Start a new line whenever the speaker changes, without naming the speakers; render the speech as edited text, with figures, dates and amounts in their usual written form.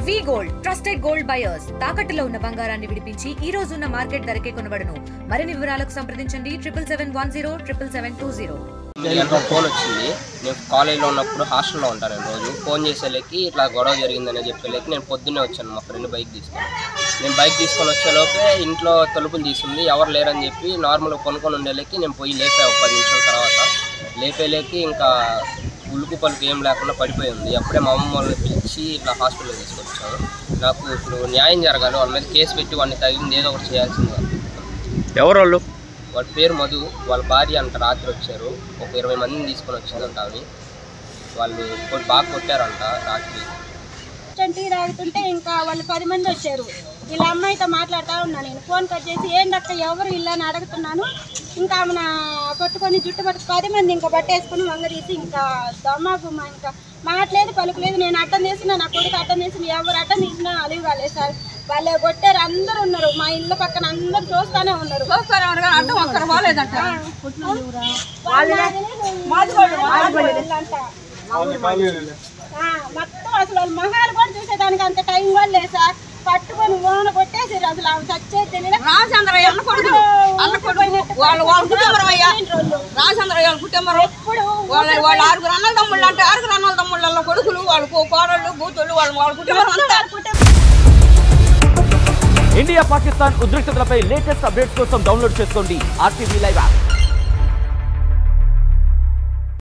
వి gold trusted gold buyers తాకట్టులో ఉన్న బంగారాన్ని విడిపించి ఈ రోజు ఉన్న మార్కెట్ ధరకే కొనబడును. మరిన్ని వివరాలకు సంప్రదించండి 7710
ఫోన్ వచ్చింది. నేను కాలేజ్లో ఉన్నప్పుడు హాస్టల్లో ఉంటాను. రోజు ఫోన్ చేసేలేకి ఇట్లా గొడవ జరిగిందని చెప్పేలేకి నేను పొద్దున్నే వచ్చాను. మా ఫ్రెండ్ బైక్ తీసుకొని వచ్చేలోపే ఇంట్లో తలుపులు తీసుంది, ఎవరు లేరని చెప్పి నార్మల్గా కొనుక్కొని ఉండేలేకి నేను పోయి లేపా. 10 నిమిషాల తర్వాత లేపేలేకి ఇంకా ఉలుకు పలుకు ఏం లేకుండా పడిపోయింది. అప్పుడే మా అమ్మ వాళ్ళని పిలిచి ఇట్లా హాస్పిటల్కి తీసుకొచ్చాను. నాకు ఇప్పుడు న్యాయం జరగాలి, వాళ్ళ మీద కేసు పెట్టి వాడిని తగిలింది ఏదో ఒకటి చేయాల్సిందిగా.
ఎవరు వాళ్ళు?
వాళ్ళ పేరు మధు, వాళ్ళ భార్య అంట రాత్రి వచ్చారు. ఒక 20 మందిని తీసుకొని వచ్చిందంట. అవి వాళ్ళు బాగా కొట్టారంట రాత్రి.
టీ తాగుతుంటే ఇంకా వాళ్ళు 10 మంది వచ్చారు. ఇలా అమ్మాయితో మాట్లాడుతూ ఉన్నాను. నేను ఫోన్ కట్ చేసి ఏంటక్క ఎవరు ఇల్లు అని అడుగుతున్నాను. ఇంకా ఆమె పట్టుకొని జుట్టు పట్టు 10 మంది ఇంకా పట్టేసుకుని వంగదీసి ఇంకా దమ్మాగుమ్మ ఇంకా మాట్లేదు పలుకులేదు. నేను అట్టం చేసిన నా కొడుకు అట్టం చేసిన ఎవరు అట్టం తీసినా అలివి కాలేదు సార్. వాళ్ళే కొట్టారు. అందరు ఉన్నారు మా ఇల్లు పక్కన, అందరు చూస్తానే ఉన్నారు. మొత్తం అసలు వాళ్ళు మహాలు కూడా చూసేదానికి అంత టైం కూడా లేదు సార్. పట్టుకొని ఓన కొట్టేసారు. అసలు ఆమె చచ్చేది తెలియదు.
ఇండియా పాకిస్తాన్ ఉద్రిక్తతలపై లేటెస్ట్ అప్డేట్స్ కోసం డౌన్లోడ్ చేసుకోండి RTV లైవ్ యాప్.